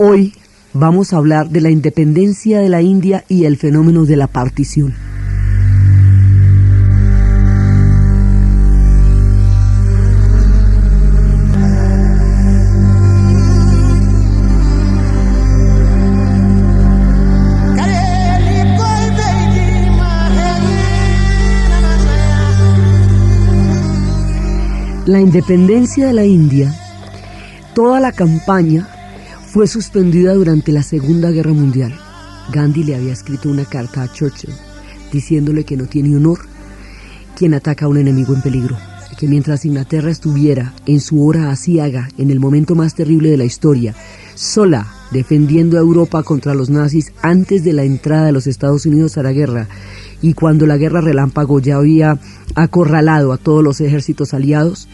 Hoy vamos a hablar de la independencia de la India y el fenómeno de la partición. La independencia de la India, toda la campaña fue suspendida durante la Segunda Guerra Mundial. Gandhi le había escrito una carta a Churchill diciéndole que no tiene honor quien ataca a un enemigo en peligro, que mientras Inglaterra estuviera en su hora aciaga, en el momento más terrible de la historia, sola defendiendo a Europa contra los nazis antes de la entrada de los Estados Unidos a la guerra, y cuando la guerra relámpago ya había acorralado a todos los ejércitos aliados,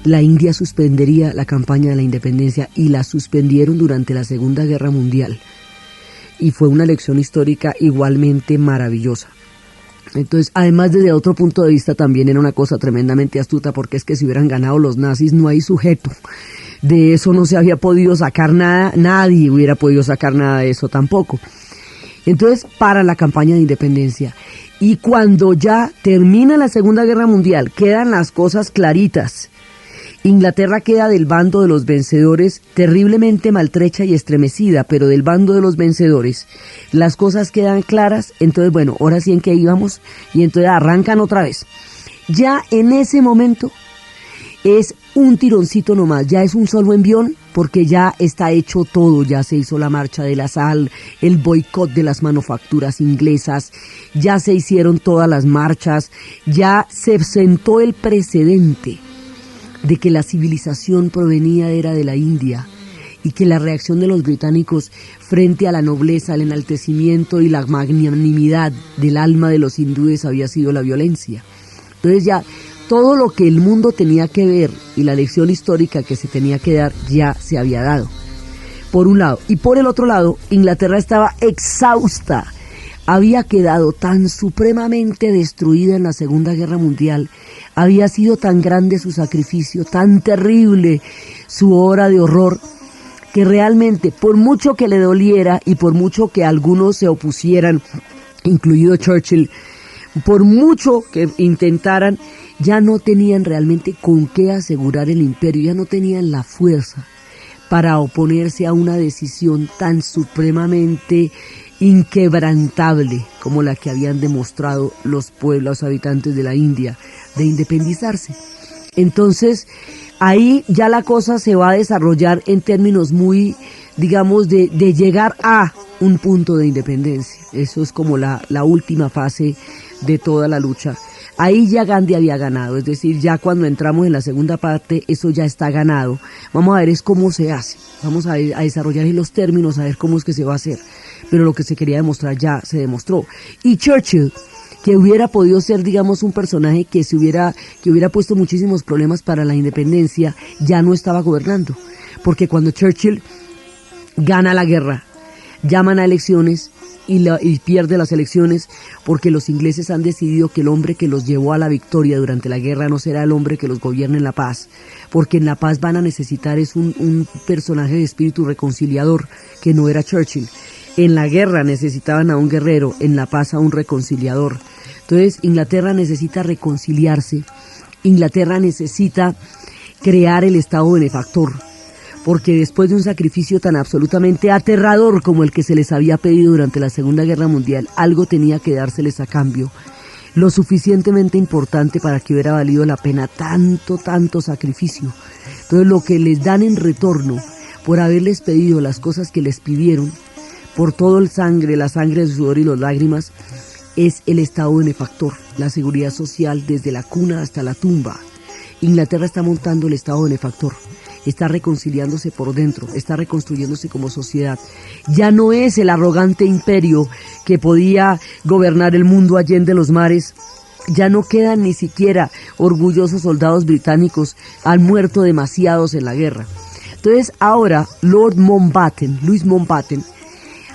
la India suspendería la campaña de la independencia, y la suspendieron durante la Segunda Guerra Mundial. Y fue una lección histórica igualmente maravillosa. Entonces, además desde otro punto de vista también era una cosa tremendamente astuta, porque es que si hubieran ganado los nazis no hay sujeto. De eso no se había podido sacar nada, nadie hubiera podido sacar nada de eso tampoco. Entonces, para la campaña de independencia. Y cuando ya termina la Segunda Guerra Mundial, quedan las cosas claritas. Inglaterra queda del bando de los vencedores, terriblemente maltrecha y estremecida, pero del bando de los vencedores. Las cosas quedan claras, entonces bueno, ahora sí en qué íbamos, y entonces arrancan otra vez. Ya en ese momento es un tironcito nomás, ya es un solo envión, porque ya está hecho todo, ya se hizo la marcha de la sal, el boicot de las manufacturas inglesas, ya se hicieron todas las marchas, ya se sentó el precedente de que la civilización era de la India, y que la reacción de los británicos frente a la nobleza, el enaltecimiento y la magnanimidad del alma de los hindúes había sido la violencia. Entonces ya todo lo que el mundo tenía que ver y la lección histórica que se tenía que dar ya se había dado, por un lado. Y por el otro lado, Inglaterra estaba exhausta, había quedado tan supremamente destruida en la Segunda Guerra Mundial, había sido tan grande su sacrificio, tan terrible su hora de horror, que realmente, por mucho que le doliera y por mucho que algunos se opusieran, incluido Churchill, por mucho que intentaran, ya no tenían realmente con qué asegurar el imperio, ya no tenían la fuerza para oponerse a una decisión tan supremamente inquebrantable como la que habían demostrado los pueblos habitantes de la India, de independizarse. Entonces, ahí ya la cosa se va a desarrollar en términos muy, digamos, de llegar a un punto de independencia. Eso es como la última fase de toda la lucha. Ahí ya Gandhi había ganado, es decir, ya cuando entramos en la segunda parte, eso ya está ganado. Vamos a ver es cómo se hace, vamos a desarrollar los términos, a ver cómo es que se va a hacer. Pero lo que se quería demostrar ya se demostró. Y Churchill, que hubiera podido ser, digamos, un personaje que hubiera puesto muchísimos problemas para la independencia, ya no estaba gobernando. Porque cuando Churchill gana la guerra, llaman a elecciones y pierde las elecciones, porque los ingleses han decidido que el hombre que los llevó a la victoria durante la guerra no será el hombre que los gobierne en la paz, porque en la paz van a necesitar es un personaje de espíritu reconciliador, que no era Churchill. En la guerra necesitaban a un guerrero, en la paz a un reconciliador. Entonces Inglaterra necesita reconciliarse, Inglaterra necesita crear el Estado benefactor, porque después de un sacrificio tan absolutamente aterrador como el que se les había pedido durante la Segunda Guerra Mundial, algo tenía que dárseles a cambio, lo suficientemente importante para que hubiera valido la pena tanto sacrificio. Entonces lo que les dan en retorno por haberles pedido las cosas que les pidieron, por todo la sangre, el sudor y las lágrimas, es el Estado benefactor, la seguridad social desde la cuna hasta la tumba. Inglaterra está montando el Estado benefactor, está reconciliándose por dentro, está reconstruyéndose como sociedad. Ya no es el arrogante imperio que podía gobernar el mundo allende los mares. Ya no quedan ni siquiera orgullosos soldados británicos, han muerto demasiados en la guerra. Entonces ahora Lord Mountbatten, Luis Mountbatten,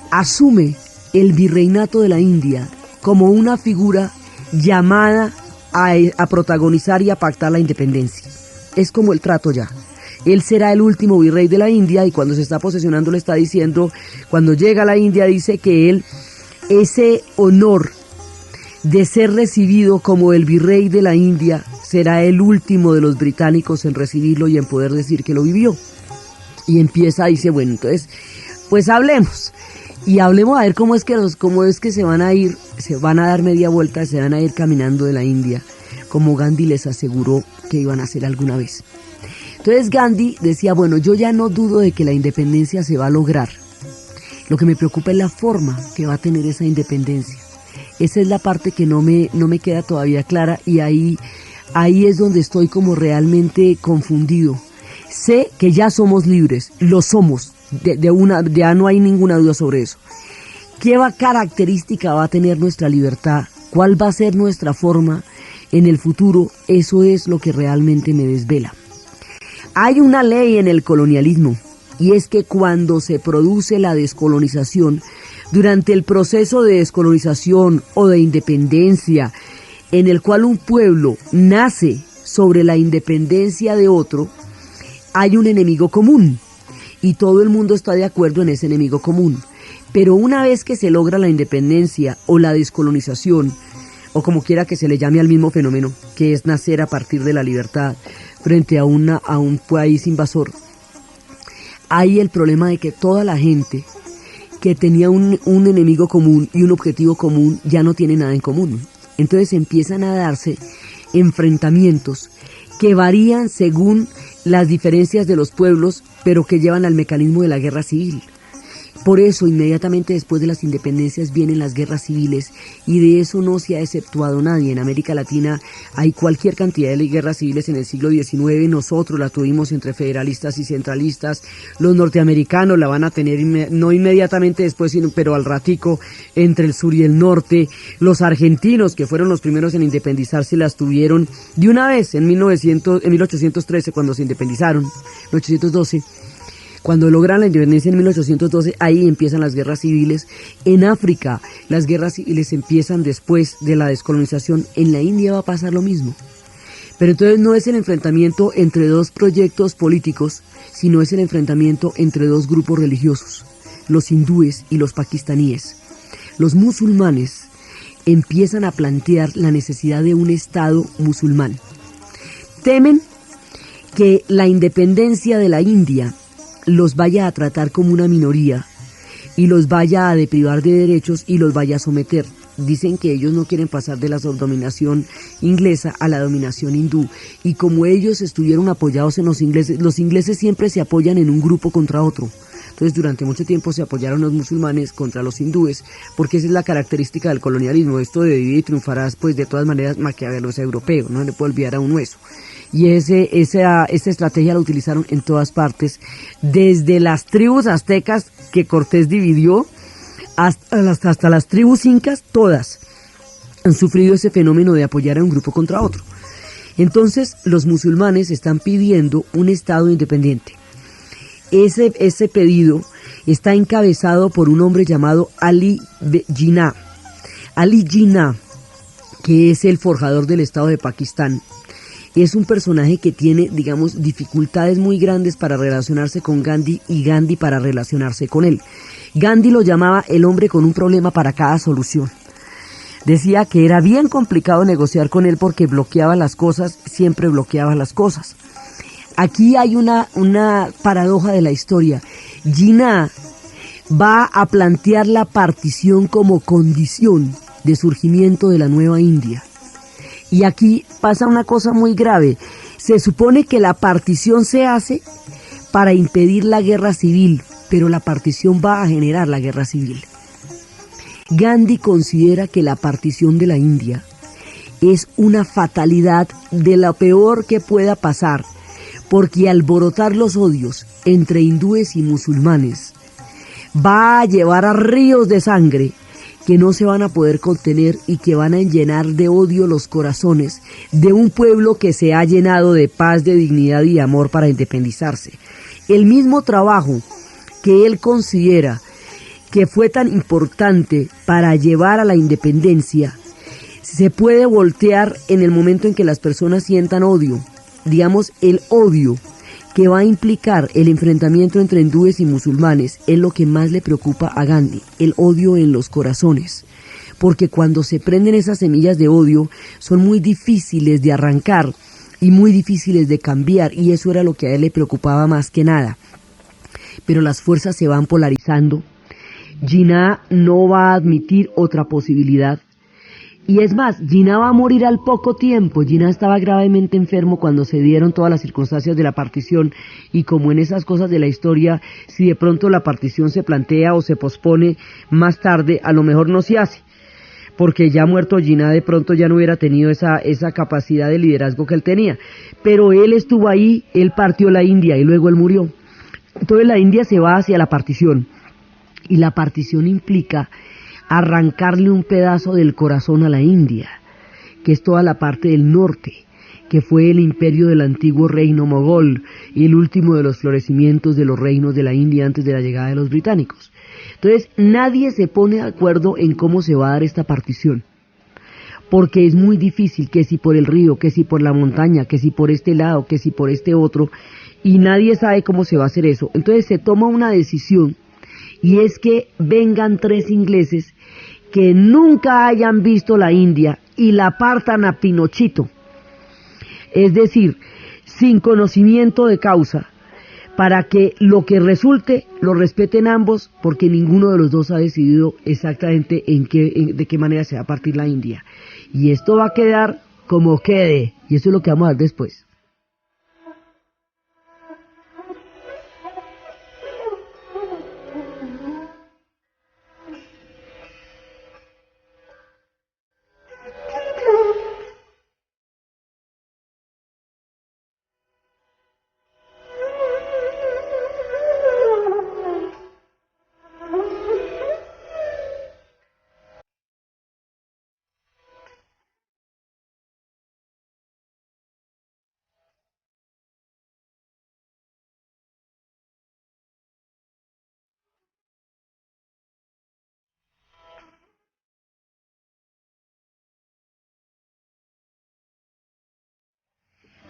asume el virreinato de la India como una figura llamada a protagonizar y a pactar la independencia. Es como el trato ya. él será el último virrey de la India, y cuando se está posesionando le está diciendo, cuando llega a la India dice que él, ese honor de ser recibido como el virrey de la India, será el último de los británicos en recibirlo y en poder decir que lo vivió. Y empieza, dice, bueno, entonces, pues hablemos. Y hablemos a ver cómo es que se van a dar media vuelta, se van a ir caminando de la India, como Gandhi les aseguró que iban a hacer alguna vez. Entonces Gandhi decía, bueno, yo ya no dudo de que la independencia se va a lograr. Lo que me preocupa es la forma que va a tener esa independencia. Esa es la parte que no me queda todavía clara, y ahí es donde estoy como realmente confundido. Sé que ya somos libres, lo somos, ya no hay ninguna duda sobre eso. ¿Qué característica va a tener nuestra libertad? ¿Cuál va a ser nuestra forma en el futuro? Eso es lo que realmente me desvela. Hay una ley en el colonialismo, y es que cuando se produce la descolonización, durante el proceso de descolonización o de independencia, en el cual un pueblo nace sobre la independencia de otro, hay un enemigo común, y todo el mundo está de acuerdo en ese enemigo común. Pero una vez que se logra la independencia o la descolonización, o como quiera que se le llame al mismo fenómeno, que es nacer a partir de la libertad frente a un país invasor, hay el problema de que toda la gente que tenía un enemigo común y un objetivo común ya no tiene nada en común. Entonces empiezan a darse enfrentamientos que varían según las diferencias de los pueblos, pero que llevan al mecanismo de la guerra civil. Por eso, inmediatamente después de las independencias vienen las guerras civiles, y de eso no se ha exceptuado nadie. En América Latina hay cualquier cantidad de guerras civiles en el siglo XIX, nosotros la tuvimos entre federalistas y centralistas, los norteamericanos la van a tener no inmediatamente después, pero al ratico, entre el sur y el norte, los argentinos, que fueron los primeros en independizarse, las tuvieron de una vez en 1813, cuando se independizaron, 1812, cuando logran la independencia en 1812, ahí empiezan las guerras civiles. En África, las guerras civiles empiezan después de la descolonización. En la India va a pasar lo mismo. Pero entonces no es el enfrentamiento entre dos proyectos políticos, sino es el enfrentamiento entre dos grupos religiosos, los hindúes y los pakistaníes. Los musulmanes empiezan a plantear la necesidad de un Estado musulmán. Temen que la independencia de la India los vaya a tratar como una minoría y los vaya a deprivar de derechos y los vaya a someter. Dicen que ellos no quieren pasar de la subdominación inglesa a la dominación hindú, y como ellos estuvieron apoyados en los ingleses siempre se apoyan en un grupo contra otro. Entonces durante mucho tiempo se apoyaron los musulmanes contra los hindúes, porque esa es la característica del colonialismo, esto de dividir y triunfarás, pues de todas maneras Maquiavelo es europeo, no le puede olvidar a uno eso. Y esa estrategia la utilizaron en todas partes, desde las tribus aztecas que Cortés dividió, hasta las tribus incas, todas han sufrido ese fenómeno de apoyar a un grupo contra otro. Entonces los musulmanes están pidiendo un Estado independiente. Ese pedido está encabezado por un hombre llamado Ali Jinnah. Ali Jinnah, que es el forjador del Estado de Pakistán, es un personaje que tiene, digamos, dificultades muy grandes para relacionarse con Gandhi y Gandhi para relacionarse con él. Gandhi lo llamaba el hombre con un problema para cada solución. Decía que era bien complicado negociar con él porque bloqueaba las cosas, siempre bloqueaba las cosas. Aquí hay una paradoja de la historia. Jinnah va a plantear la partición como condición de surgimiento de la nueva India. Y aquí pasa una cosa muy grave. Se supone que la partición se hace para impedir la guerra civil, pero la partición va a generar la guerra civil. Gandhi considera que la partición de la India es una fatalidad de lo peor que pueda pasar, porque alborotar los odios entre hindúes y musulmanes va a llevar a ríos de sangre que no se van a poder contener y que van a llenar de odio los corazones de un pueblo que se ha llenado de paz, de dignidad y de amor para independizarse. El mismo trabajo que él considera que fue tan importante para llevar a la independencia se puede voltear en el momento en que las personas sientan odio. Digamos, el odio que va a implicar el enfrentamiento entre hindúes y musulmanes es lo que más le preocupa a Gandhi, el odio en los corazones. Porque cuando se prenden esas semillas de odio son muy difíciles de arrancar y muy difíciles de cambiar, y eso era lo que a él le preocupaba más que nada. Pero las fuerzas se van polarizando. Jinnah no va a admitir otra posibilidad. Y es más, Jinnah va a morir al poco tiempo. Jinnah estaba gravemente enfermo cuando se dieron todas las circunstancias de la partición, y como en esas cosas de la historia, si de pronto la partición se plantea o se pospone más tarde, a lo mejor no se hace, porque ya muerto Jinnah de pronto ya no hubiera tenido esa capacidad de liderazgo que él tenía. Pero él estuvo ahí, él partió la India y luego él murió. Entonces la India se va hacia la partición, y la partición implica arrancarle un pedazo del corazón a la India, que es toda la parte del norte, que fue el imperio del antiguo reino mogol y el último de los florecimientos de los reinos de la India antes de la llegada de los británicos. Entonces nadie se pone de acuerdo en cómo se va a dar esta partición, porque es muy difícil, que si por el río, que si por la montaña, que si por este lado, que si por este otro, y nadie sabe cómo se va a hacer eso. Entonces se toma una decisión, y es que vengan 3 ingleses que nunca hayan visto la India y la partan a pinochito, es decir, sin conocimiento de causa, para que lo que resulte lo respeten ambos, porque ninguno de los dos ha decidido exactamente de qué manera se va a partir la India. Y esto va a quedar como quede, y eso es lo que vamos a ver después.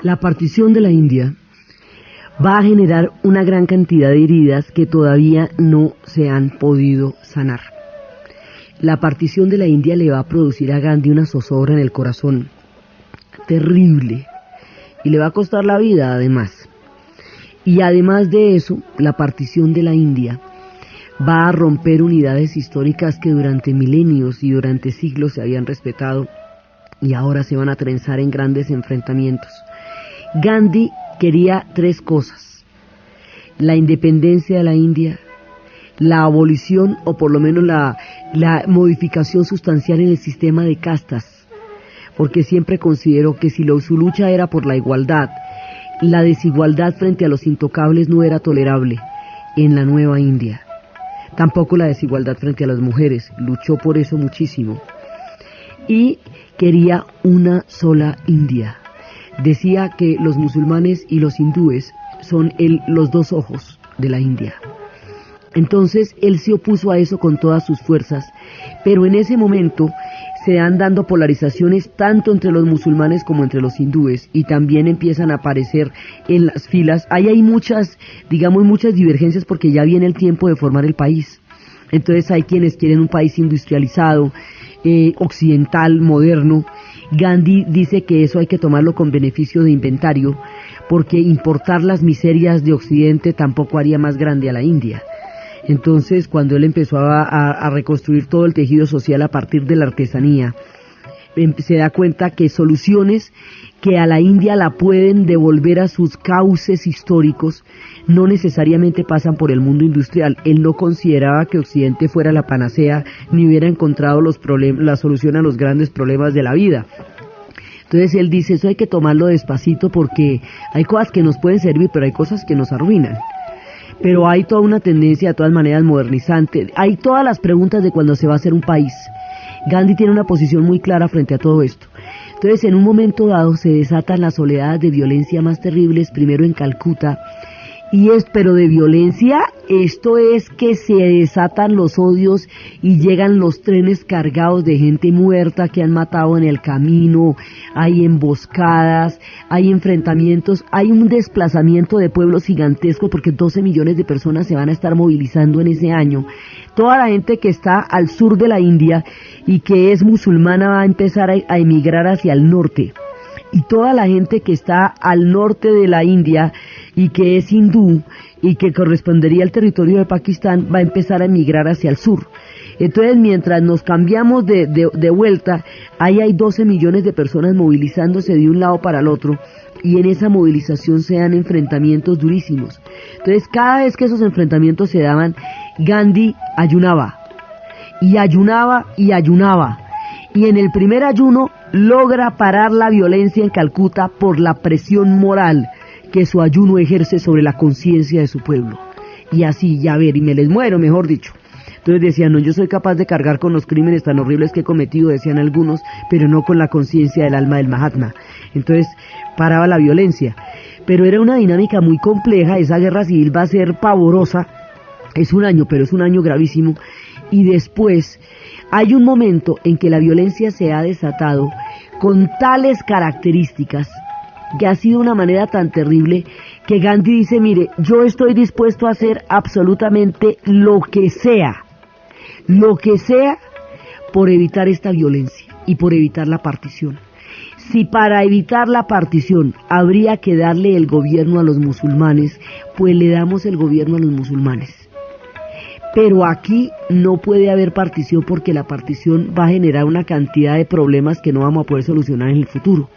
La partición de la India va a generar una gran cantidad de heridas que todavía no se han podido sanar. La partición de la India le va a producir a Gandhi una zozobra en el corazón terrible, y le va a costar la vida además. Y además de eso, la partición de la India va a romper unidades históricas que durante milenios y durante siglos se habían respetado, y ahora se van a trenzar en grandes enfrentamientos. Gandhi quería 3 cosas: la independencia de la India, la abolición o por lo menos la modificación sustancial en el sistema de castas, porque siempre consideró que si su lucha era por la igualdad, la desigualdad frente a los intocables no era tolerable en la nueva India. Tampoco la desigualdad frente a las mujeres, luchó por eso muchísimo. Y quería una sola India. Decía que los musulmanes y los hindúes son los 2 ojos de la India. Entonces él se opuso a eso con todas sus fuerzas, pero en ese momento se dan dando polarizaciones tanto entre los musulmanes como entre los hindúes, y también empiezan a aparecer en las filas. Ahí hay muchas divergencias, porque ya viene el tiempo de formar el país. Entonces hay quienes quieren un país industrializado, occidental, moderno. Gandhi dice que eso hay que tomarlo con beneficio de inventario, porque importar las miserias de Occidente tampoco haría más grande a la India. Entonces, cuando él empezó a reconstruir todo el tejido social a partir de la artesanía, se da cuenta que soluciones que a la India la pueden devolver a sus cauces históricos no necesariamente pasan por el mundo industrial. Él no consideraba que Occidente fuera la panacea, ni hubiera encontrado la solución a los grandes problemas de la vida. Entonces él dice, eso hay que tomarlo despacito, porque hay cosas que nos pueden servir, pero hay cosas que nos arruinan. Pero hay toda una tendencia, de todas maneras, modernizante. Hay todas las preguntas de cuando se va a hacer un país. Gandhi tiene una posición muy clara frente a todo esto. Entonces, en un momento dado, se desatan las oleadas de violencia más terribles, primero en Calcuta Pero de violencia, esto es que se desatan los odios y llegan los trenes cargados de gente muerta que han matado en el camino, hay emboscadas, hay enfrentamientos, hay un desplazamiento de pueblos gigantesco porque 12 millones de personas se van a estar movilizando en ese año. Toda la gente que está al sur de la India y que es musulmana va a empezar a emigrar hacia el norte. Y toda la gente que está al norte de la India y que es hindú y que correspondería al territorio de Pakistán va a empezar a emigrar hacia el sur. Entonces, mientras nos cambiamos de vuelta, ahí hay 12 millones de personas movilizándose de un lado para el otro, y en esa movilización se dan enfrentamientos durísimos. Entonces, cada vez que esos enfrentamientos se daban, Gandhi ayunaba, y ayunaba, y ayunaba. Y en el primer ayuno logra parar la violencia en Calcuta por la presión moral que su ayuno ejerce sobre la conciencia de su pueblo. Y así, ya ver, y me les muero, mejor dicho. Entonces decían, no, yo soy capaz de cargar con los crímenes tan horribles que he cometido, decían algunos, pero no con la conciencia del alma del Mahatma. Entonces paraba la violencia. Pero era una dinámica muy compleja, esa guerra civil va a ser pavorosa, es un año, pero es un año gravísimo. Y después hay un momento en que la violencia se ha desatado con tales características, que ha sido una manera tan terrible, que Gandhi dice, mire, yo estoy dispuesto a hacer absolutamente lo que sea por evitar esta violencia y por evitar la partición. Si para evitar la partición habría que darle el gobierno a los musulmanes, pues le damos el gobierno a los musulmanes. Pero aquí no puede haber partición porque la partición va a generar una cantidad de problemas que no vamos a poder solucionar en el futuro.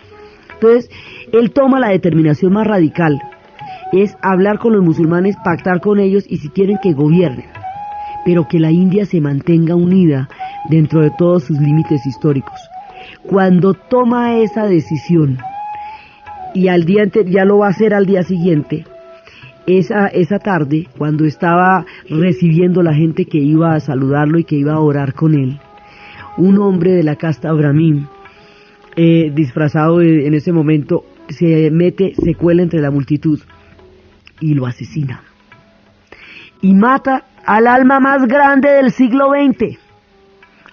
Entonces, él toma la determinación más radical, es hablar con los musulmanes, pactar con ellos y si quieren que gobiernen, pero que la India se mantenga unida dentro de todos sus límites históricos. Cuando toma esa decisión, y ya lo va a hacer al día siguiente, esa tarde, cuando estaba recibiendo la gente que iba a saludarlo y que iba a orar con él, un hombre de la casta brahmin, disfrazado en ese momento, se cuela entre la multitud y lo asesina. Y mata al alma más grande del siglo XX.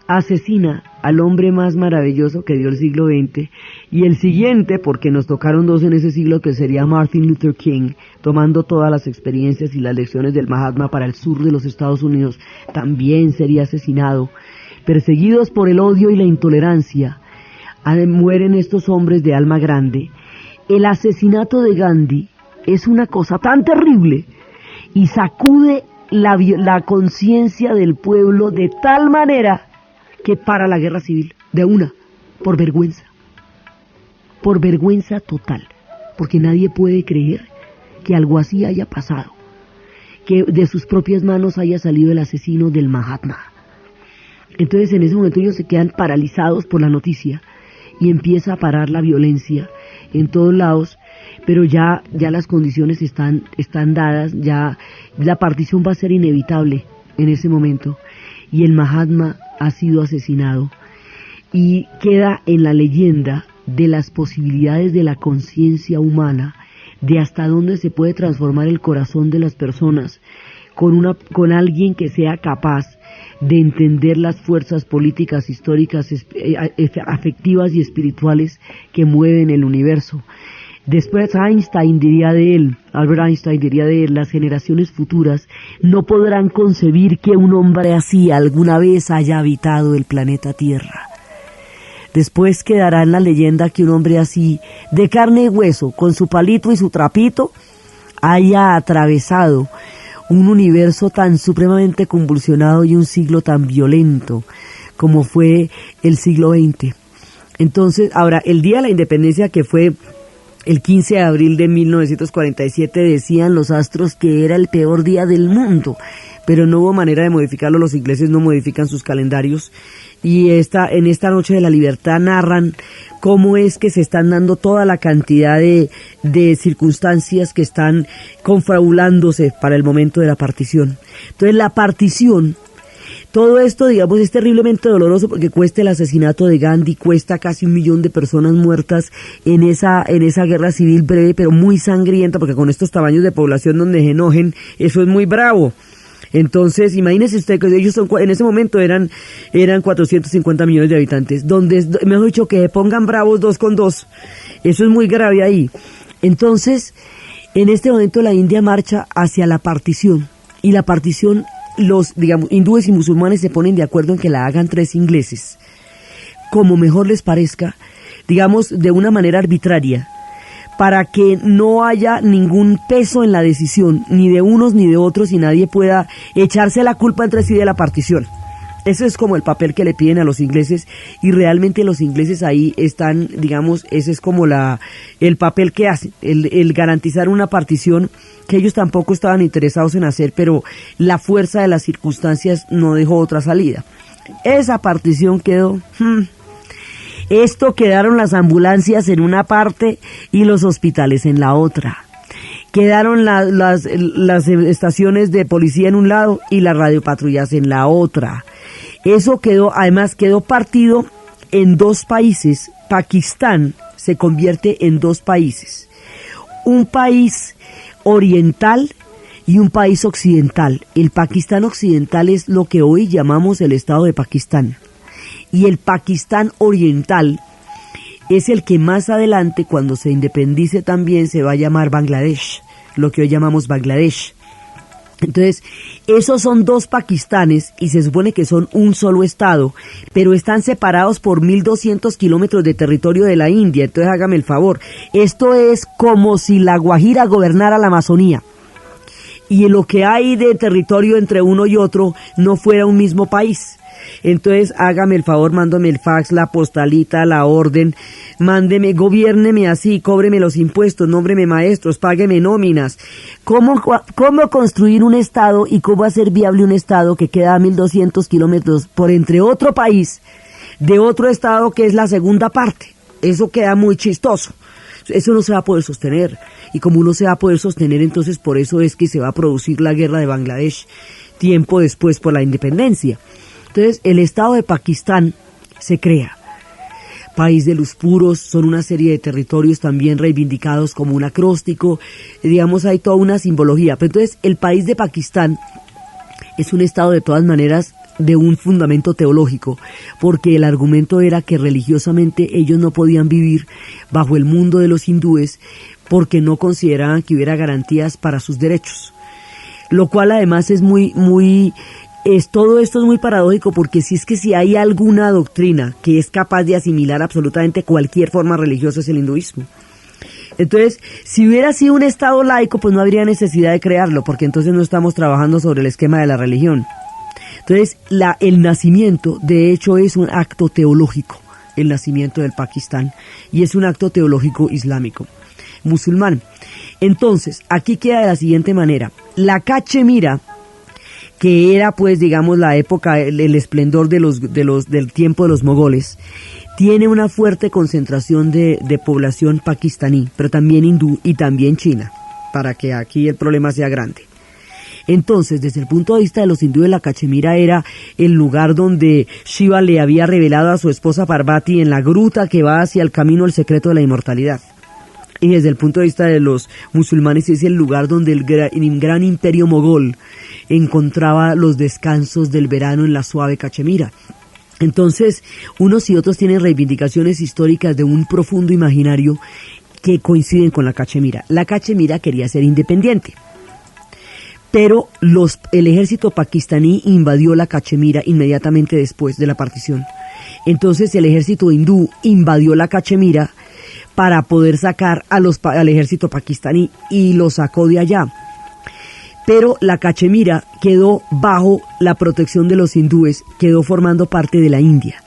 Asesina al hombre más maravilloso que dio el siglo XX, y el siguiente, porque nos tocaron dos en ese siglo, que sería Martin Luther King, tomando todas las experiencias y las lecciones del Mahatma para el sur de los Estados Unidos, también sería asesinado. Perseguidos por el odio y la intolerancia, mueren estos hombres de alma grande. El asesinato de Gandhi es una cosa tan terrible y sacude la conciencia del pueblo de tal manera que para la guerra civil, de una, por vergüenza total, porque nadie puede creer que algo así haya pasado, que de sus propias manos haya salido el asesino del Mahatma. Entonces en ese momento ellos se quedan paralizados por la noticia y empieza a parar la violencia en todos lados, pero ya las condiciones están dadas, ya la partición va a ser inevitable en ese momento, y el Mahatma ha sido asesinado, y queda en la leyenda de las posibilidades de la conciencia humana, de hasta dónde se puede transformar el corazón de las personas con alguien que sea capaz de entender las fuerzas políticas, históricas, afectivas y espirituales que mueven el universo. Después Albert Einstein diría de él, las generaciones futuras no podrán concebir que un hombre así alguna vez haya habitado el planeta Tierra. Después quedará en la leyenda que un hombre así, de carne y hueso, con su palito y su trapito, haya atravesado un universo tan supremamente convulsionado y un siglo tan violento como fue el siglo XX. Entonces, ahora, el Día de la Independencia, que fue el 15 de abril de 1947, decían los astros que era el peor día del mundo, pero no hubo manera de modificarlo, los ingleses no modifican sus calendarios, y en esta noche de la libertad narran cómo es que se están dando toda la cantidad de circunstancias que están confabulándose para el momento de la partición. Entonces la partición Todo esto, digamos, es terriblemente doloroso porque cuesta el asesinato de Gandhi, cuesta casi 1 millón de personas muertas en esa guerra civil breve, pero muy sangrienta, porque con estos tamaños de población donde se enojen, eso es muy bravo. Entonces, imagínese usted que ellos en ese momento eran 450 millones de habitantes, donde, mejor dicho, que se pongan bravos 2 con 2. Eso es muy grave ahí. Entonces, en este momento la India marcha hacia la partición, y la partición, los, digamos, hindúes y musulmanes se ponen de acuerdo en que la hagan 3 ingleses, como mejor les parezca, digamos, de una manera arbitraria, para que no haya ningún peso en la decisión, ni de unos ni de otros, y nadie pueda echarse la culpa entre sí de la partición. Ese es como el papel que le piden a los ingleses, y realmente los ingleses ahí están, digamos, ese es como el papel que hacen, el garantizar una partición que ellos tampoco estaban interesados en hacer, pero la fuerza de las circunstancias no dejó otra salida. Esa partición quedó... Esto quedaron las ambulancias en una parte y los hospitales en la otra. Quedaron las estaciones de policía en un lado y las radiopatrullas en la otra. Eso quedó, además quedó partido en 2 países. Pakistán se convierte en 2 países. Un país oriental y un país occidental. El Pakistán occidental es lo que hoy llamamos el Estado de Pakistán. Y el Pakistán oriental es el que más adelante, cuando se independice también, se va a llamar Bangladesh, lo que hoy llamamos Bangladesh. Entonces, esos son 2 Pakistanes y se supone que son un solo estado, pero están separados por 1.200 kilómetros de territorio de la India. Entonces, hágame el favor, esto es como si la Guajira gobernara la Amazonía y lo que hay de territorio entre uno y otro no fuera un mismo país. Entonces, hágame el favor, mándame el fax, la postalita, la orden, mándeme, gobiérneme así, cóbreme los impuestos, nómbreme maestros, págueme nóminas. ¿Cómo construir un estado y cómo hacer viable un estado que queda a 1.200 kilómetros por entre otro país de otro estado que es la segunda parte? Eso queda muy chistoso. Eso no se va a poder sostener. Y como no se va a poder sostener, entonces por eso es que se va a producir la guerra de Bangladesh tiempo después por la independencia. Entonces, el Estado de Pakistán se crea. País de los puros, son una serie de territorios también reivindicados como un acróstico, digamos, hay toda una simbología. Pero entonces, el país de Pakistán es un Estado de todas maneras de un fundamento teológico, porque el argumento era que religiosamente ellos no podían vivir bajo el mundo de los hindúes porque no consideraban que hubiera garantías para sus derechos. Lo cual además es todo esto es muy paradójico, porque si hay alguna doctrina que es capaz de asimilar absolutamente cualquier forma religiosa es el hinduismo. Entonces, si hubiera sido un estado laico, pues no habría necesidad de crearlo, porque entonces no estamos trabajando sobre el esquema de la religión. Entonces, el nacimiento, de hecho, es un acto teológico, el nacimiento del Pakistán, y es un acto teológico islámico, musulmán. Entonces, aquí queda de la siguiente manera: la Cachemira, que era, pues, digamos, la época, el esplendor del tiempo de los mogoles, tiene una fuerte concentración de población pakistaní, pero también hindú y también china, para que aquí el problema sea grande. Entonces, desde el punto de vista de los hindúes, la Cachemira era el lugar donde Shiva le había revelado a su esposa Parvati en la gruta que va hacia el camino al secreto de la inmortalidad. Y desde el punto de vista de los musulmanes es el lugar donde el gran imperio mogol encontraba los descansos del verano en la suave Cachemira. Entonces, unos y otros tienen reivindicaciones históricas de un profundo imaginario que coinciden con la Cachemira. La Cachemira quería ser independiente, pero el ejército pakistaní invadió la Cachemira inmediatamente después de la partición. Entonces el ejército hindú invadió la Cachemira para poder sacar al ejército pakistaní y lo sacó de allá. Pero la Cachemira quedó bajo la protección de los hindúes, quedó formando parte de la India.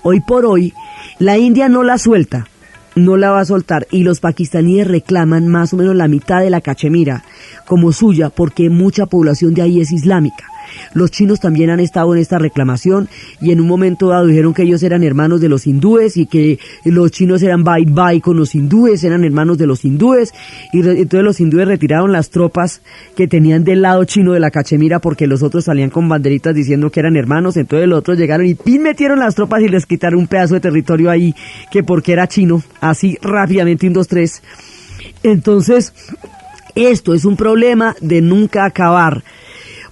Hoy por hoy, la India no la suelta, no la va a soltar, y los pakistaníes reclaman más o menos la mitad de la Cachemira como suya, porque mucha población de ahí es islámica. Los chinos también han estado en esta reclamación y en un momento dado dijeron que ellos eran hermanos de los hindúes y que los chinos eran bye bye con los hindúes, eran hermanos de los hindúes y entonces los hindúes retiraron las tropas que tenían del lado chino de la Cachemira porque los otros salían con banderitas diciendo que eran hermanos, entonces los otros llegaron y ¡pin! Metieron las tropas y les quitaron un pedazo de territorio ahí que porque era chino, así rápidamente, 1, 2, 3. Entonces, esto es un problema de nunca acabar,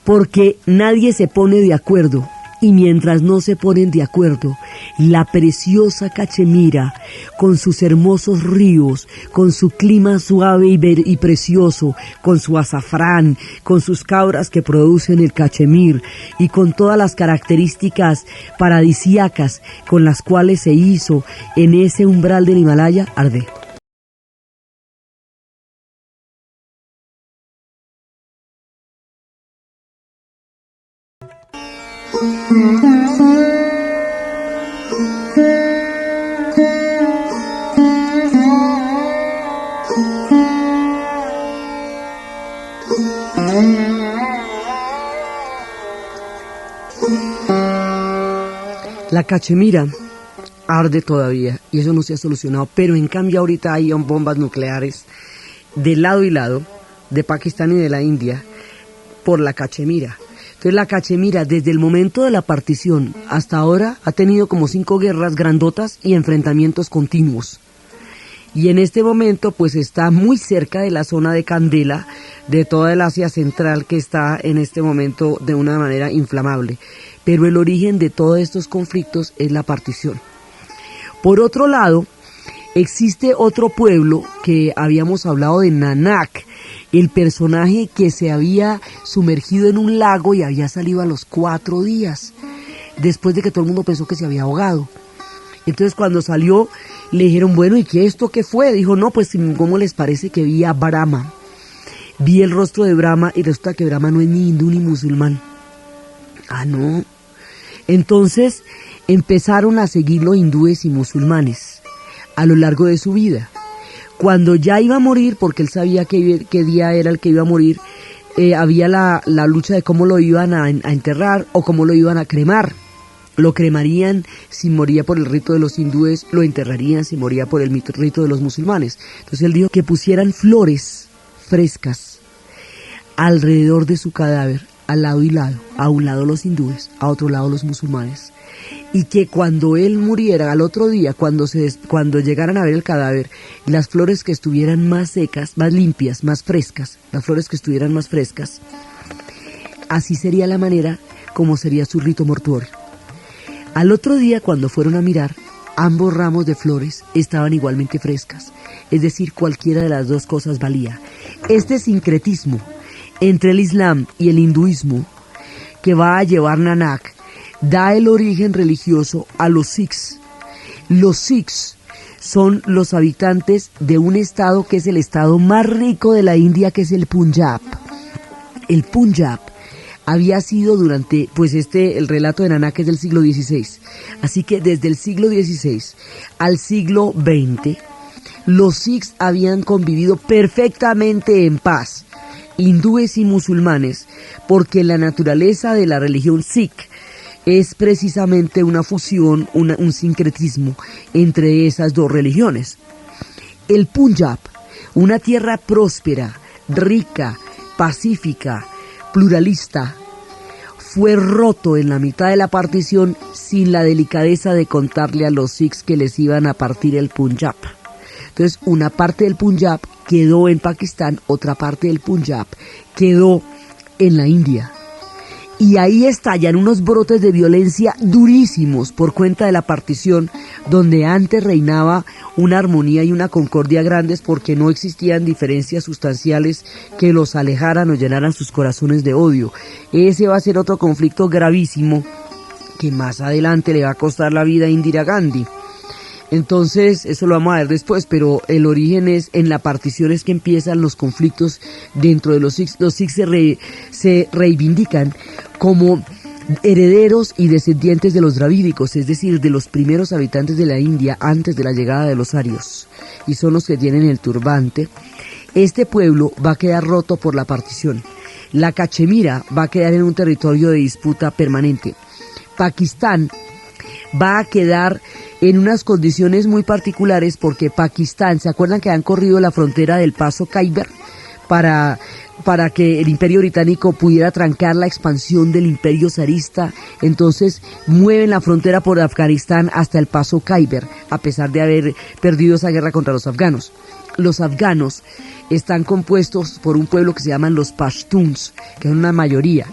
porque nadie se pone de acuerdo, y mientras no se ponen de acuerdo, la preciosa Cachemira, con sus hermosos ríos, con su clima suave y precioso, con su azafrán, con sus cabras que producen el cachemir, y con todas las características paradisíacas con las cuales se hizo en ese umbral del Himalaya, arde. La Cachemira arde todavía y eso no se ha solucionado, pero en cambio ahorita hay bombas nucleares de lado y lado, de Pakistán y de la India, por la Cachemira. Entonces la Cachemira desde el momento de la partición hasta ahora ha tenido como 5 guerras grandotas y enfrentamientos continuos. Y en este momento pues está muy cerca de la zona de Candela, de toda el Asia Central que está en este momento de una manera inflamable. Pero el origen de todos estos conflictos es la partición. Por otro lado, existe otro pueblo que habíamos hablado de Nanak, el personaje que se había sumergido en un lago y había salido a los 4 días, después de que todo el mundo pensó que se había ahogado. Entonces cuando salió le dijeron, bueno, ¿y qué esto qué fue? Dijo, no, pues ¿cómo les parece que vi a Brahma? Vi el rostro de Brahma y resulta que Brahma no es ni hindú ni musulmán. Ah, no. Entonces empezaron a seguirlo hindúes y musulmanes a lo largo de su vida. Cuando ya iba a morir, porque él sabía qué día era el que iba a morir, había la lucha de cómo lo iban a enterrar o cómo lo iban a cremar. Lo cremarían si moría por el rito de los hindúes, lo enterrarían si moría por el rito de los musulmanes. Entonces él dijo que pusieran flores frescas alrededor de su cadáver, al lado y lado, a un lado los hindúes, a otro lado los musulmanes, y que cuando él muriera al otro día, cuando llegaran a ver el cadáver, las flores que estuvieran más secas, más limpias, más frescas, las flores que estuvieran más frescas, así sería la manera como sería su rito mortuorio. Al otro día, cuando fueron a mirar, ambos ramos de flores estaban igualmente frescas, es decir, cualquiera de las dos cosas valía. Este sincretismo entre el Islam y el hinduismo que va a llevar Nanak da el origen religioso a los Sikhs. Los Sikhs son los habitantes de un estado que es el estado más rico de la India, que es el Punjab. El Punjab había sido durante, el relato de Nanak es del siglo XVI, así que desde el siglo XVI al siglo XX, los Sikhs habían convivido perfectamente en paz, hindúes y musulmanes, porque la naturaleza de la religión Sikh es precisamente una fusión, un sincretismo entre esas dos religiones. El Punjab, una tierra próspera, rica, pacífica, pluralista, fue roto en la mitad de la partición sin la delicadeza de contarle a los Sikhs que les iban a partir el Punjab. Entonces, una parte del Punjab quedó en Pakistán, otra parte del Punjab quedó en la India. Y ahí estallan unos brotes de violencia durísimos por cuenta de la partición, donde antes reinaba una armonía y una concordia grandes porque no existían diferencias sustanciales que los alejaran o llenaran sus corazones de odio. Ese va a ser otro conflicto gravísimo que más adelante le va a costar la vida a Indira Gandhi. Entonces, eso lo vamos a ver después, pero el origen es, en la partición es que empiezan los conflictos dentro de los Sikhs. Los Sikhs se reivindican como herederos y descendientes de los dravídicos, es decir, de los primeros habitantes de la India antes de la llegada de los arios, y son los que tienen el turbante. Este pueblo va a quedar roto por la partición. La Cachemira va a quedar en un territorio de disputa permanente. Pakistán va a quedar en unas condiciones muy particulares porque Pakistán, ¿se acuerdan que han corrido la frontera del paso Khyber para que el Imperio Británico pudiera trancar la expansión del Imperio zarista? Entonces mueven la frontera por Afganistán hasta el paso Khyber, a pesar de haber perdido esa guerra contra los afganos. Los afganos están compuestos por un pueblo que se llaman los Pashtuns, que son una mayoría.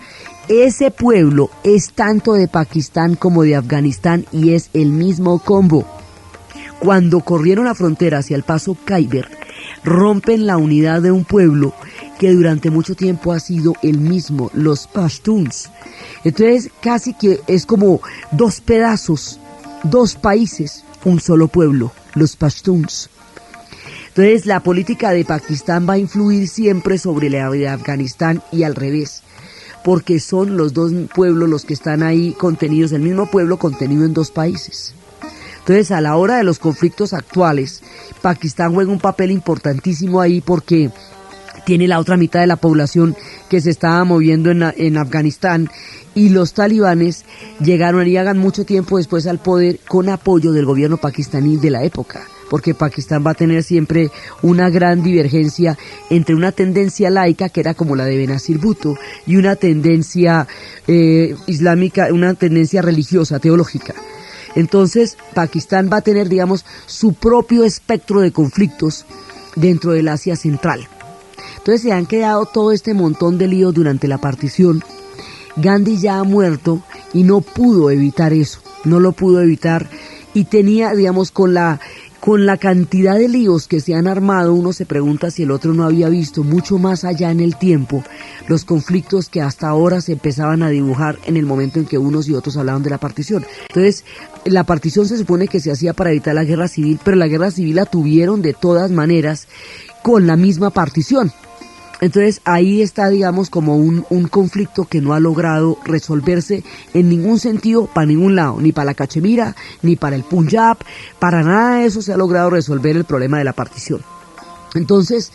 Ese pueblo es tanto de Pakistán como de Afganistán y es el mismo combo. Cuando corrieron la frontera hacia el paso Khyber, rompen la unidad de un pueblo que durante mucho tiempo ha sido el mismo, los Pashtuns. Entonces casi que es como dos pedazos, dos países, un solo pueblo, los Pashtuns. Entonces la política de Pakistán va a influir siempre sobre la de Afganistán y al revés, porque son los dos pueblos los que están ahí contenidos, el mismo pueblo contenido en dos países. Entonces, a la hora de los conflictos actuales, Pakistán juega un papel importantísimo ahí porque tiene la otra mitad de la población que se estaba moviendo en Afganistán, y los talibanes llegan mucho tiempo después al poder con apoyo del gobierno pakistaní de la época, porque Pakistán va a tener siempre una gran divergencia entre una tendencia laica, que era como la de Benazir Bhutto, y una tendencia islámica, una tendencia religiosa, teológica. Entonces, Pakistán va a tener, digamos, su propio espectro de conflictos dentro del Asia Central. Entonces se han quedado todo este montón de líos durante la partición. Gandhi ya ha muerto y no pudo evitar eso, no lo pudo evitar, y tenía, digamos, con la cantidad de líos que se han armado, uno se pregunta si el otro no había visto mucho más allá en el tiempo los conflictos que hasta ahora se empezaban a dibujar en el momento en que unos y otros hablaban de la partición. Entonces, la partición se supone que se hacía para evitar la guerra civil, pero la guerra civil la tuvieron de todas maneras con la misma partición. Entonces ahí está, digamos, como un conflicto que no ha logrado resolverse en ningún sentido, para ningún lado, ni para la Cachemira, ni para el Punjab, para nada de eso se ha logrado resolver el problema de la partición. Entonces,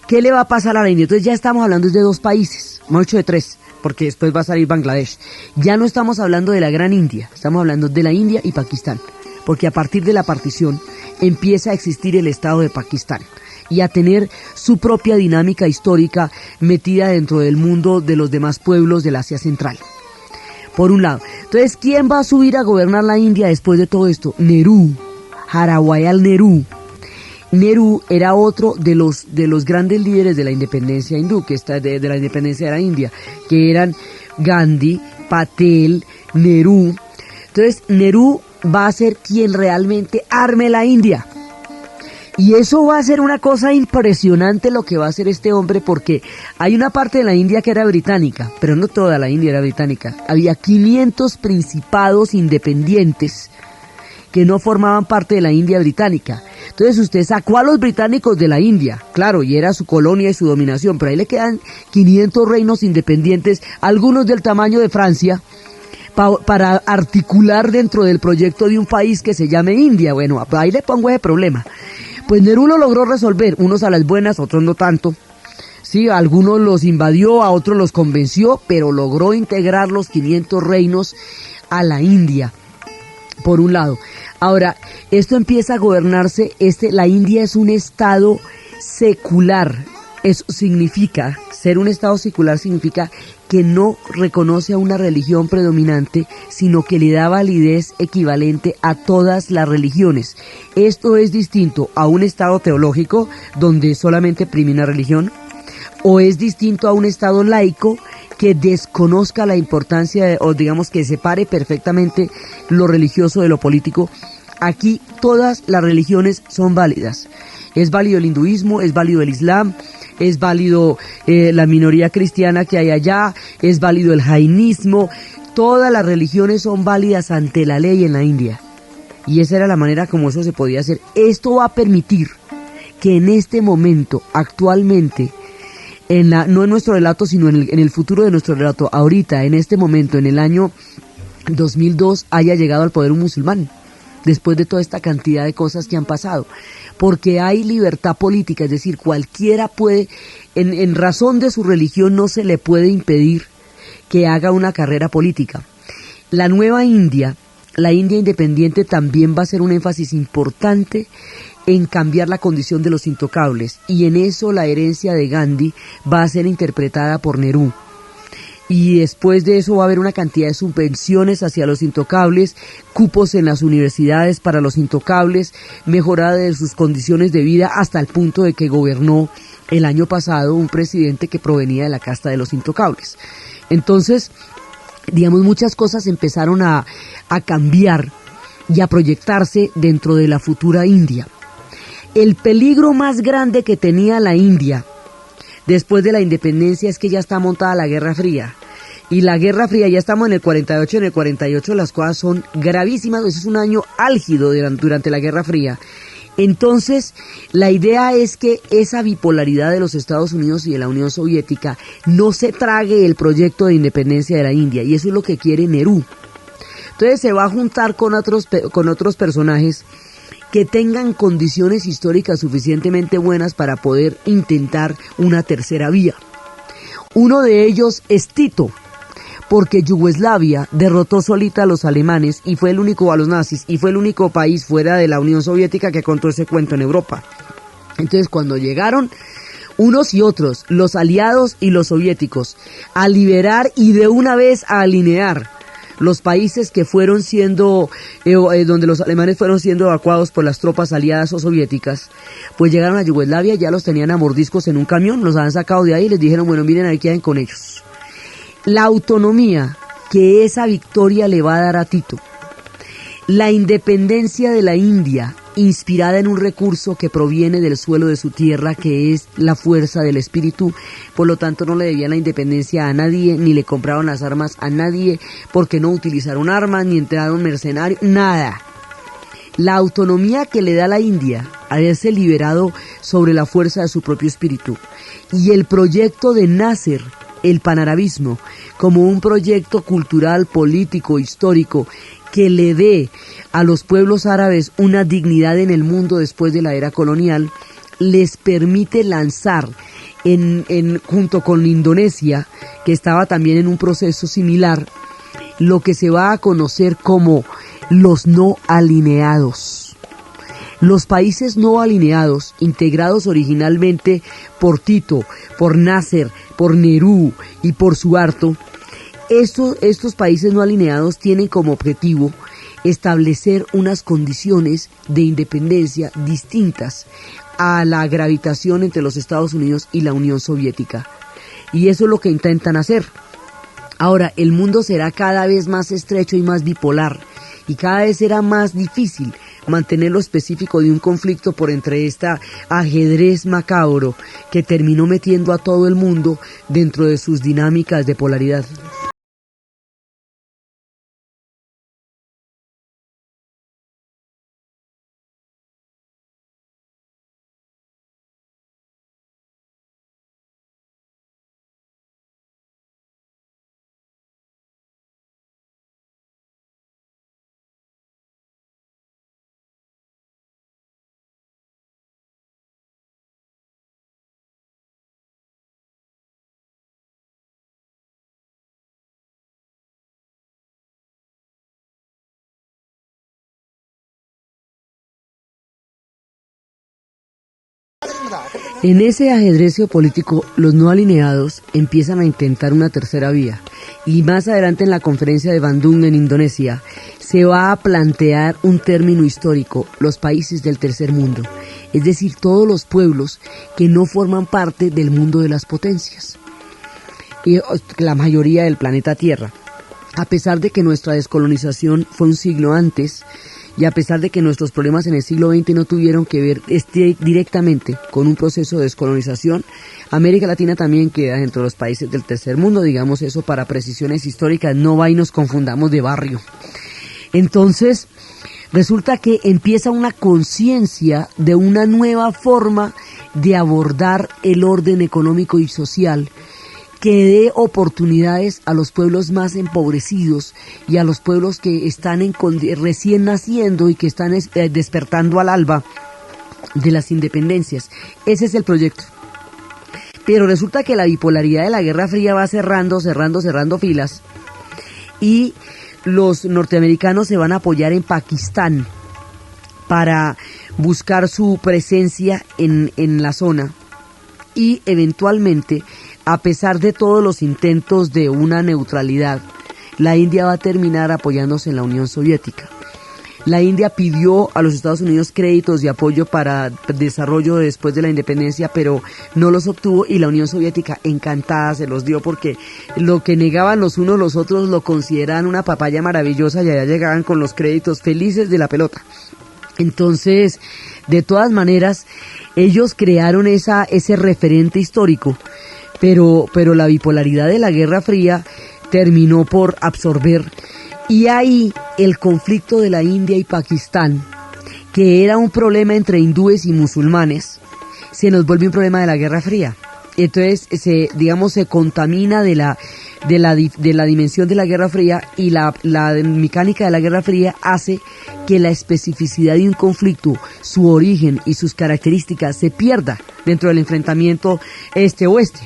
¿qué le va a pasar a la India? Entonces ya estamos hablando de dos países, no de tres, porque después va a salir Bangladesh. Ya no estamos hablando de la gran India, estamos hablando de la India y Pakistán, porque a partir de la partición empieza a existir el Estado de Pakistán y a tener su propia dinámica histórica metida dentro del mundo de los demás pueblos del Asia Central. Por un lado. Entonces, ¿quién va a subir a gobernar la India después de todo esto? Nehru, Jawaharlal Nehru. Nehru era otro de los grandes líderes de la independencia hindú, que está de la independencia de la India, que eran Gandhi, Patel, Nehru. Entonces, Nehru va a ser quien realmente arme la India. Y eso va a ser una cosa impresionante lo que va a hacer este hombre, porque hay una parte de la India que era británica, pero no toda la India era británica. Había 500 principados independientes que no formaban parte de la India británica. Entonces usted sacó a los británicos de la India, claro, y era su colonia y su dominación, pero ahí le quedan 500 reinos independientes, algunos del tamaño de Francia, para articular dentro del proyecto de un país que se llame India. Bueno, ahí le pongo ese problema. Pues Nehru lo logró resolver, unos a las buenas, otros no tanto. Sí, a algunos los invadió, a otros los convenció, pero logró integrar los 500 reinos a la India, por un lado. Ahora, esto empieza a gobernarse, la India es un estado secular. Eso significa, ser un estado secular significa que no reconoce a una religión predominante, sino que le da validez equivalente a todas las religiones. Esto es distinto a un estado teológico, donde solamente prime una religión, o es distinto a un estado laico que desconozca la importancia, o digamos que separe perfectamente lo religioso de lo político. Aquí todas las religiones son válidas. Es válido el hinduismo, es válido el islam, es válido la minoría cristiana que hay allá, es válido el jainismo. Todas las religiones son válidas ante la ley en la India. Y esa era la manera como eso se podía hacer. Esto va a permitir que en este momento, actualmente, no en nuestro relato, sino en el futuro de nuestro relato, ahorita, en este momento, en el año 2002, haya llegado al poder un musulmán. después de toda esta cantidad de cosas que han pasado, porque hay libertad política, es decir, cualquiera puede, en razón de su religión no se le puede impedir que haga una carrera política. La nueva India, la India independiente, también va a hacer un énfasis importante en cambiar la condición de los intocables, y en eso la herencia de Gandhi va a ser interpretada por Nehru. Y después de eso va a haber una cantidad de subvenciones hacia los intocables, cupos en las universidades para los intocables, mejorada de sus condiciones de vida, hasta el punto de que gobernó el año pasado un presidente que provenía de la casta de los intocables. Entonces, digamos, muchas cosas empezaron a cambiar y a proyectarse dentro de la futura India. El peligro más grande que tenía la India después de la independencia es que ya está montada la Guerra Fría. Y la Guerra Fría, ya estamos en el 48, en el 48 las cosas son gravísimas, ese es un año álgido durante la Guerra Fría. Entonces, la idea es que esa bipolaridad de los Estados Unidos y de la Unión Soviética no se trague el proyecto de independencia de la India, y eso es lo que quiere Nehru. Entonces se va a juntar con otros personajes que tengan condiciones históricas suficientemente buenas para poder intentar una tercera vía. Uno de ellos es Tito, porque Yugoslavia derrotó solita a los alemanes y fue el único, a los nazis, y fue el único país fuera de la Unión Soviética que contó ese cuento en Europa. Entonces, cuando llegaron unos y otros, los aliados y los soviéticos, a liberar y de una vez a alinear los países que fueron siendo, donde los alemanes fueron siendo evacuados por las tropas aliadas o soviéticas, pues llegaron a Yugoslavia, ya los tenían a mordiscos en un camión, los habían sacado de ahí y les dijeron, bueno, miren, ahí queden con ellos. La autonomía que esa victoria le va a dar a Tito, la independencia de la India, inspirada en un recurso que proviene del suelo de su tierra, que es la fuerza del espíritu, por lo tanto no le debían la independencia a nadie, ni le compraron las armas a nadie, porque no utilizaron armas, ni entraron mercenarios, nada. La autonomía que le da la India, haberse liberado sobre la fuerza de su propio espíritu, y el proyecto de Nasser, el panarabismo, como un proyecto cultural, político, histórico, que le dé a los pueblos árabes una dignidad en el mundo después de la era colonial, les permite lanzar junto con Indonesia, que estaba también en un proceso similar, lo que se va a conocer como los no alineados. Los países no alineados, integrados originalmente por Tito, por Nasser, por Nehru y por Suharto, estos países no alineados tienen como objetivo establecer unas condiciones de independencia distintas a la gravitación entre los Estados Unidos y la Unión Soviética. Y eso es lo que intentan hacer. Ahora, el mundo será cada vez más estrecho y más bipolar, y cada vez será más difícil mantener lo específico de un conflicto por entre esta ajedrez macabro que terminó metiendo a todo el mundo dentro de sus dinámicas de polaridad. En ese ajedrez geopolítico, los no alineados empiezan a intentar una tercera vía, y más adelante en la conferencia de Bandung en Indonesia se va a plantear un término histórico, los países del tercer mundo, es decir, todos los pueblos que no forman parte del mundo de las potencias, y la mayoría del planeta Tierra. A pesar de que nuestra descolonización fue un siglo antes, y a pesar de que nuestros problemas en el siglo XX no tuvieron que ver directamente con un proceso de descolonización, América Latina también queda dentro de los países del tercer mundo, digamos eso para precisiones históricas, no va y nos confundamos de barrio. Entonces, resulta que empieza una conciencia de una nueva forma de abordar el orden económico y social, que dé oportunidades a los pueblos más empobrecidos y a los pueblos que están recién naciendo y que están despertando al alba de las independencias. Ese es el proyecto. Pero resulta que la bipolaridad de la Guerra Fría va cerrando filas, y los norteamericanos se van a apoyar en Pakistán para buscar su presencia en la zona, y eventualmente, a pesar de todos los intentos de una neutralidad, la India va a terminar apoyándose en la Unión Soviética. La India pidió a los Estados Unidos créditos de apoyo para desarrollo después de la independencia, pero no los obtuvo, y la Unión Soviética encantada se los dio, porque lo que negaban los unos los otros lo consideraban una papaya maravillosa, y allá llegaban con los créditos felices de la pelota. Entonces, de todas maneras, ellos crearon ese referente histórico, pero la bipolaridad de la Guerra Fría terminó por absorber. Y ahí el conflicto de la India y Pakistán, que era un problema entre hindúes y musulmanes, se nos vuelve un problema de la Guerra Fría. Entonces se contamina de la dimensión de la Guerra Fría, y la mecánica de la Guerra Fría hace que la especificidad de un conflicto, su origen y sus características se pierda dentro del enfrentamiento este-oeste.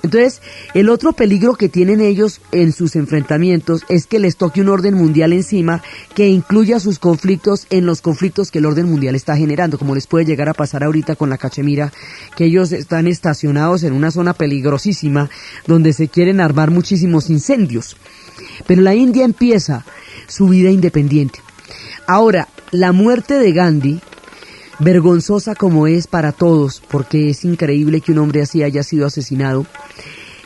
Entonces, el otro peligro que tienen ellos en sus enfrentamientos es que les toque un orden mundial encima que incluya sus conflictos en los conflictos que el orden mundial está generando, como les puede llegar a pasar ahorita con la Cachemira, que ellos están estacionados en una zona peligrosísima donde se quieren armar muchísimos incendios. Pero la India empieza su vida independiente. Ahora, la muerte de Gandhi, vergonzosa como es para todos, porque es increíble que un hombre así haya sido asesinado,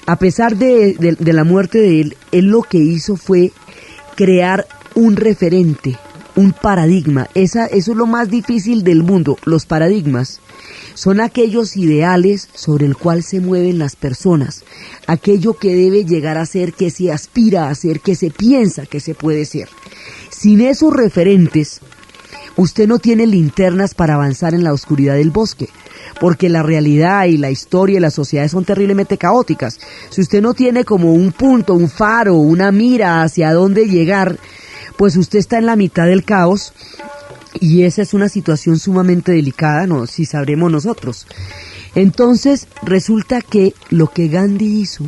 a pesar de la muerte de él lo que hizo fue crear un referente, un paradigma. Eso es lo más difícil del mundo. Los paradigmas son aquellos ideales sobre el cual se mueven las personas, aquello que debe llegar a ser, que se aspira a ser, que se piensa que se puede ser. Sin esos referentes, usted no tiene linternas para avanzar en la oscuridad del bosque, porque la realidad y la historia y las sociedades son terriblemente caóticas. Si usted no tiene como un punto, un faro, una mira hacia dónde llegar, pues usted está en la mitad del caos, y esa es una situación sumamente delicada, ¿no? Si sabremos nosotros. Entonces, resulta que lo que Gandhi hizo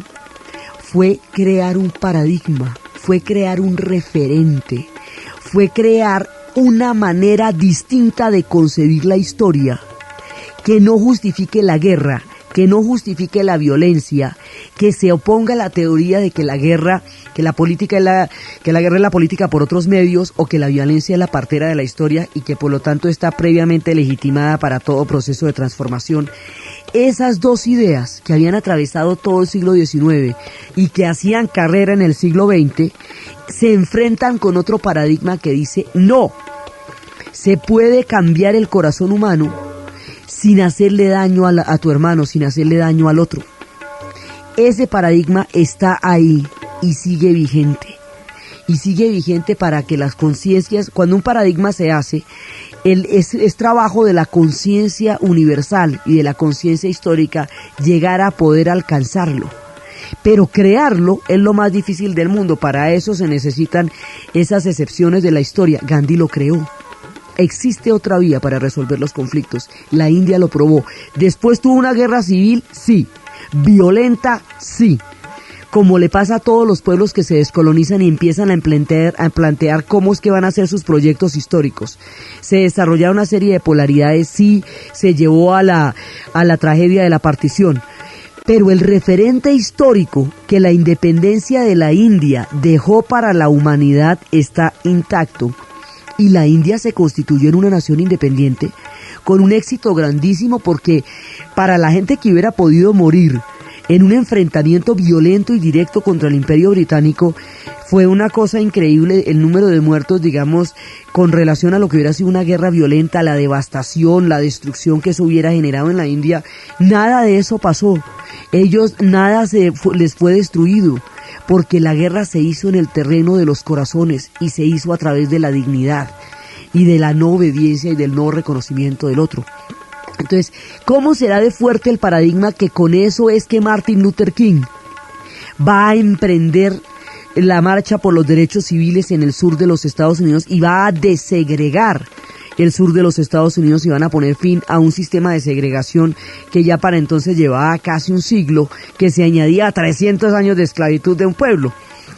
fue crear un paradigma, fue crear un referente, fue crear una manera distinta de concebir la historia, que no justifique la guerra, que no justifique la violencia, que se oponga a la teoría de que la guerra es la política por otros medios, o que la violencia es la partera de la historia y que por lo tanto está previamente legitimada para todo proceso de transformación. Esas dos ideas que habían atravesado todo el siglo XIX y que hacían carrera en el siglo XX se enfrentan con otro paradigma que dice: no, se puede cambiar el corazón humano sin hacerle daño a tu hermano, sin hacerle daño al otro. Ese paradigma está ahí y sigue vigente. Y sigue vigente para que las conciencias, cuando un paradigma se hace, es trabajo de la conciencia universal y de la conciencia histórica llegar a poder alcanzarlo. Pero crearlo es lo más difícil del mundo. Para eso se necesitan esas excepciones de la historia. Gandhi lo creó. Existe otra vía para resolver los conflictos. La India lo probó. Después tuvo una guerra civil, sí. Violenta, sí. Como le pasa a todos los pueblos que se descolonizan y empiezan a plantear cómo es que van a ser sus proyectos históricos. Se desarrollaron una serie de polaridades, sí, se llevó a la tragedia de la partición. Pero el referente histórico que la independencia de la India dejó para la humanidad está intacto. Y la India se constituyó en una nación independiente con un éxito grandísimo, porque para la gente que hubiera podido morir en un enfrentamiento violento y directo contra el Imperio Británico, fue una cosa increíble el número de muertos, digamos, con relación a lo que hubiera sido una guerra violenta, la devastación, la destrucción que eso hubiera generado en la India. Nada de eso pasó. Nada les fue destruido, porque la guerra se hizo en el terreno de los corazones y se hizo a través de la dignidad y de la no obediencia y del no reconocimiento del otro. Entonces, ¿cómo será de fuerte el paradigma que con eso es que Martin Luther King va a emprender la marcha por los derechos civiles en el sur de los Estados Unidos y va a desegregar el sur de los Estados Unidos y van a poner fin a un sistema de segregación que ya para entonces llevaba casi un siglo, que se añadía a 300 años de esclavitud de un pueblo.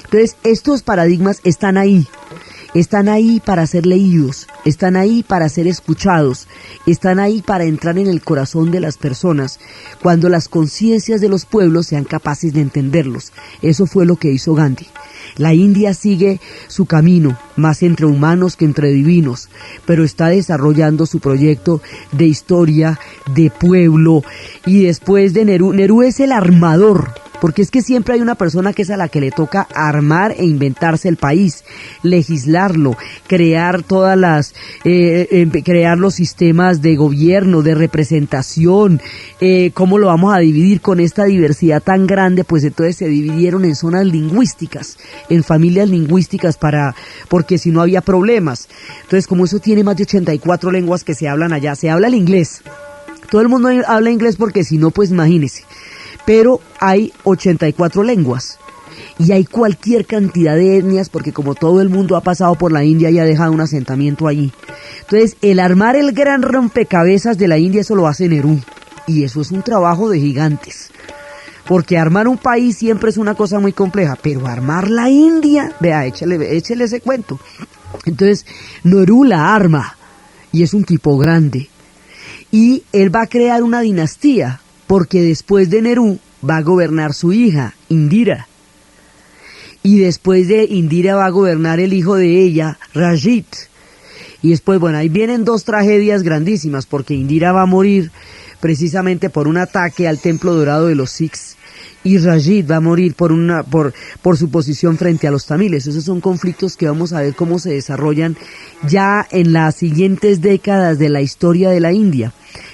Entonces, estos paradigmas están ahí para ser leídos, están ahí para ser escuchados, están ahí para entrar en el corazón de las personas, cuando las conciencias de los pueblos sean capaces de entenderlos. Eso fue lo que hizo Gandhi. La India sigue su camino, más entre humanos que entre divinos, pero está desarrollando su proyecto de historia, de pueblo, y después de Nehru es el armador, porque es que siempre hay una persona que es a la que le toca armar e inventarse el país, legislarlo, crear crear los sistemas de gobierno, de representación, cómo lo vamos a dividir con esta diversidad tan grande. Pues entonces se dividieron en zonas lingüísticas, en familias lingüísticas porque si no había problemas. Entonces, como eso tiene más de 84 lenguas que se hablan allá, se habla el inglés. Todo el mundo habla inglés porque si no, pues imagínese. Pero hay 84 lenguas y hay cualquier cantidad de etnias porque como todo el mundo ha pasado por la India y ha dejado un asentamiento allí. Entonces, el armar el gran rompecabezas de la India, eso lo hace Nehru, y eso es un trabajo de gigantes. Porque armar un país siempre es una cosa muy compleja, pero armar la India, vea, échele ese cuento. Entonces, Nehru la arma y es un tipo grande. Y él va a crear una dinastía, porque después de Nehru va a gobernar su hija, Indira. Y después de Indira va a gobernar el hijo de ella, Rajit. Y después, bueno, ahí vienen dos tragedias grandísimas, porque Indira va a morir precisamente por un ataque al templo dorado de los Sikhs, y Rajit va a morir por su posición frente a los tamiles. Esos son conflictos que vamos a ver cómo se desarrollan ya en las siguientes décadas de la historia de la India.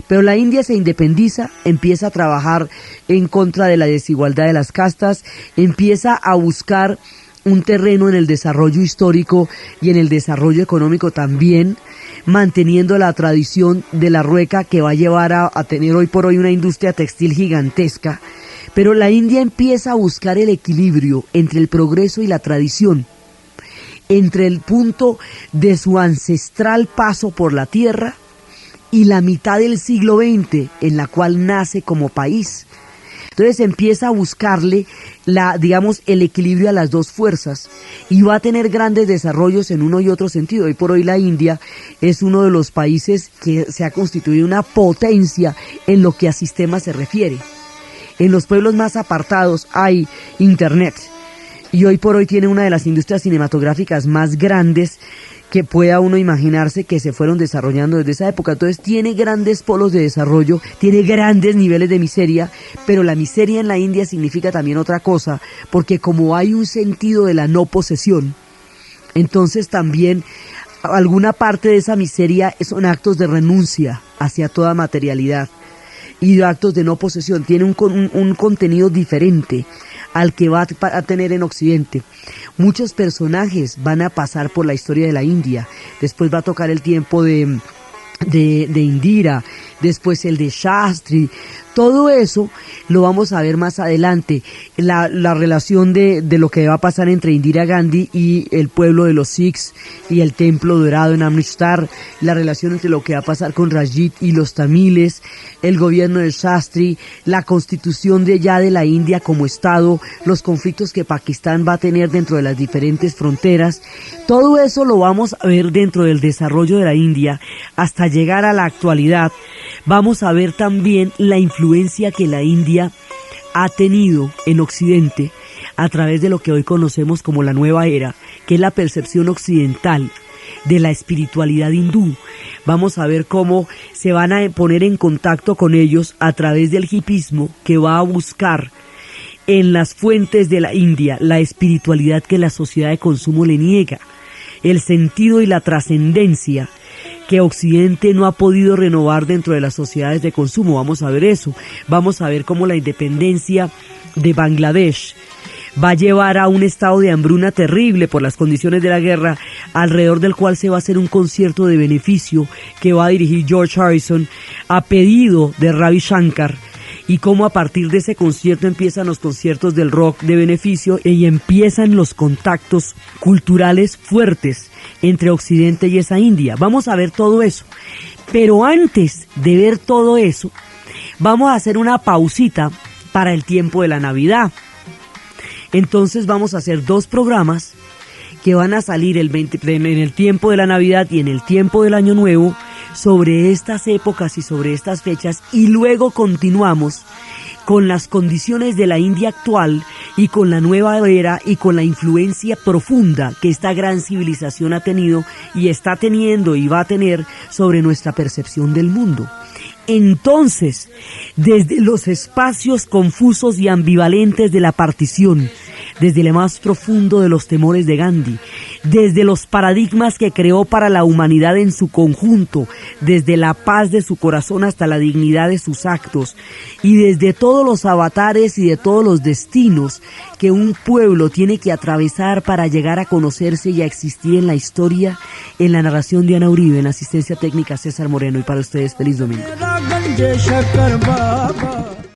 Pero la India se independiza, empieza a trabajar en contra de la desigualdad de las castas, empieza a buscar un terreno en el desarrollo histórico y en el desarrollo económico también, manteniendo la tradición de la rueca que va a llevar a tener hoy por hoy una industria textil gigantesca. Pero la India empieza a buscar el equilibrio entre el progreso y la tradición, entre el punto de su ancestral paso por la tierra y la mitad del siglo XX en la cual nace como país. Entonces empieza a buscarle el equilibrio a las dos fuerzas y va a tener grandes desarrollos en uno y otro sentido. Hoy por hoy la India es uno de los países que se ha constituido una potencia en lo que a sistemas se refiere. En los pueblos más apartados hay internet y hoy por hoy tiene una de las industrias cinematográficas más grandes que pueda uno imaginarse que se fueron desarrollando desde esa época. Entonces tiene grandes polos de desarrollo, tiene grandes niveles de miseria, pero la miseria en la India significa también otra cosa, porque como hay un sentido de la no posesión, entonces también alguna parte de esa miseria son actos de renuncia hacia toda materialidad y actos de no posesión. Tiene un contenido diferente al que va a tener en Occidente. Muchos personajes van a pasar por la historia de la India. Después va a tocar el tiempo de Indira, después el de Shastri. Todo eso lo vamos a ver más adelante. La relación de lo que va a pasar entre Indira Gandhi y el pueblo de los Sikhs y el templo dorado en Amritsar. La relación entre lo que va a pasar con Rajit y los tamiles, el gobierno de Shastri, la constitución de la India como estado, los conflictos que Pakistán va a tener dentro de las diferentes fronteras. Todo eso lo vamos a ver dentro del desarrollo de la India hasta llegar a la actualidad. Vamos a ver también la influencia que la India ha tenido en Occidente a través de lo que hoy conocemos como la nueva era, que es la percepción occidental de la espiritualidad hindú. Vamos a ver cómo se van a poner en contacto con ellos a través del hipismo, que va a buscar en las fuentes de la India la espiritualidad que la sociedad de consumo le niega, el sentido y la trascendencia que Occidente no ha podido renovar dentro de las sociedades de consumo. Vamos a ver eso. Vamos a ver cómo la independencia de Bangladesh va a llevar a un estado de hambruna terrible por las condiciones de la guerra, alrededor del cual se va a hacer un concierto de beneficio que va a dirigir George Harrison a pedido de Ravi Shankar. y cómo a partir de ese concierto empiezan los conciertos del rock de beneficio y empiezan los contactos culturales fuertes entre Occidente y esa India. Vamos a ver todo eso. Pero antes de ver todo eso, vamos a hacer una pausita para el tiempo de la Navidad. Entonces vamos a hacer 2 programas que van a salir en el tiempo de la Navidad y en el tiempo del Año Nuevo sobre estas épocas y sobre estas fechas, y luego continuamos con las condiciones de la India actual y con la nueva era y con la influencia profunda que esta gran civilización ha tenido y está teniendo y va a tener sobre nuestra percepción del mundo. Entonces, desde los espacios confusos y ambivalentes de la partición, desde el más profundo de los temores de Gandhi, desde los paradigmas que creó para la humanidad en su conjunto, desde la paz de su corazón hasta la dignidad de sus actos, y desde todos los avatares y de todos los destinos que un pueblo tiene que atravesar para llegar a conocerse y a existir en la historia, en la narración de Ana Uribe, en la asistencia técnica César Moreno, y para ustedes feliz domingo.